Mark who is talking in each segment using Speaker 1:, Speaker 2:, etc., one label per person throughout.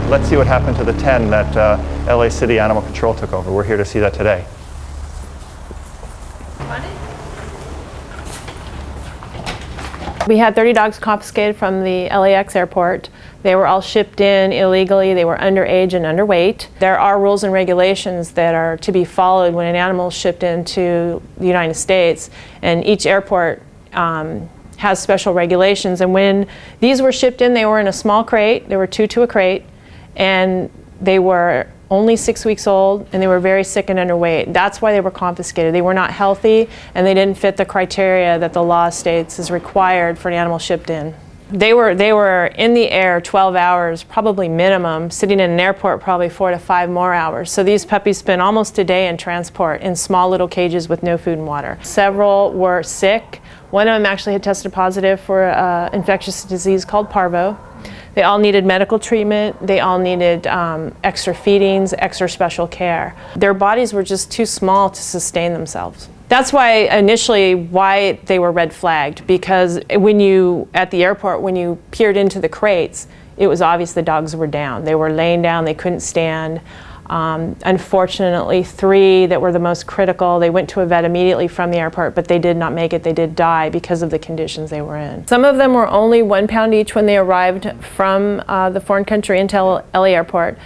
Speaker 1: let's see what happened to the 10 that LA City Animal Control took over. We're here to see that today.
Speaker 2: We had 30 dogs confiscated from the LAX airport. They were all shipped in illegally. They were underage and underweight. There are rules and regulations that are to be followed when an animal is shipped into the United States, and each airport has special regulations. And when these were shipped in, they were in a small crate. There were 2 to a crate, and they were only 6 weeks old, and they were very sick and underweight. That's why they were confiscated. They were not healthy, and they didn't fit the criteria that the law states is required for an animal shipped in. They were in the air 12 hours, probably minimum, sitting in an airport probably 4 to 5 more hours. So these puppies spent almost a day in transport in small little cages with no food and water. Several were sick. One of them actually had tested positive for an infectious disease called parvo. They all needed medical treatment. They all needed extra feedings, extra special care. Their bodies were just too small to sustain themselves. That's why they were red flagged, because when you, at the airport, when you peered into the crates, it was obvious the dogs were down. They were laying down, they couldn't stand. Unfortunately, 3 that were the most critical, they went to a vet immediately from the airport, but they did not make it. They did die because of the conditions they were in. Some of them were only 1 pound each when they arrived from the foreign country into LA airport.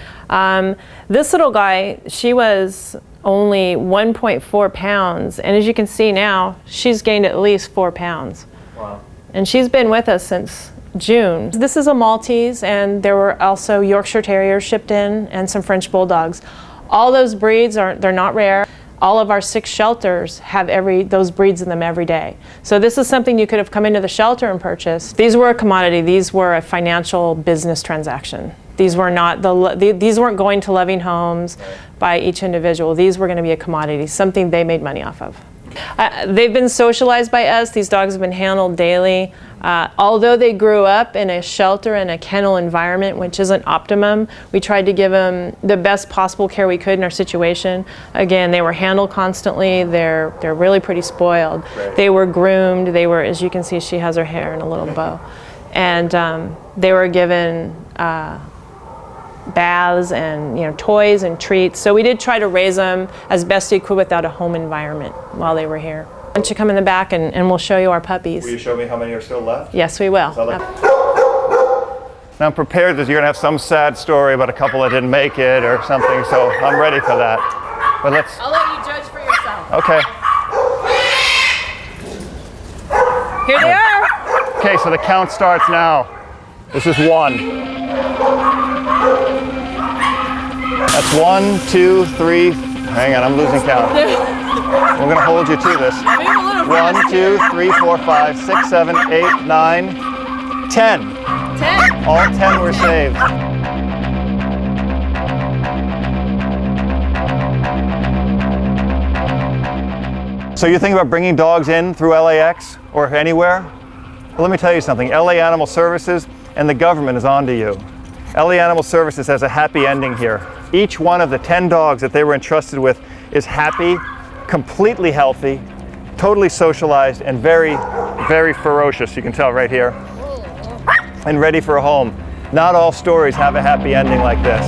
Speaker 2: This little guy, she was only 1.4 pounds, and as you can see now, she's gained at least 4 pounds.
Speaker 1: Wow.
Speaker 2: And she's been with us since June. This is a Maltese, and there were also Yorkshire Terriers shipped in and some French Bulldogs. All those breeds they're not rare. All of our 6 shelters have those breeds in them every day. So this is something you could have come into the shelter and purchased. These were a commodity. These were a financial business transaction. These were not these weren't going to loving homes by each individual. These were going to be a commodity, something they made money off of. They've been socialized by us. These dogs have been handled daily. Although they grew up in a shelter and a kennel environment, which isn't optimum, we tried to give them the best possible care we could in our situation. Again, they were handled constantly. They're really pretty spoiled. Right. They were groomed. They were, as you can see, she has her hair in a little bow. And they were given baths and toys and treats. So we did try to raise them as best we could without a home environment while they were here. Why don't you come in the back and we'll show you our puppies.
Speaker 1: Will you show me how many are still left?
Speaker 2: Yes, we will.
Speaker 1: Now I'm prepared that you're going to have some sad story about a couple that didn't make it or something, so I'm ready for that. But
Speaker 2: I'll let you judge for yourself.
Speaker 1: Okay.
Speaker 2: Here they are.
Speaker 1: Okay, so the count starts now. This is 1. That's 1, 2, 3. Hang on, I'm losing count. We're going to hold you to this. 1, 2, 3, 4, 5, 6, 7, 8, 9, 10. 10. All 10 were saved. So you think about bringing dogs in through LAX or anywhere? Well, let me tell you something. LA Animal Services and the government is on to you. LA Animal Services has a happy ending here. Each one of the 10 dogs that they were entrusted with is happy, completely healthy, totally socialized, and very, very ferocious, you can tell right here, and ready for a home. Not all stories have a happy ending like this.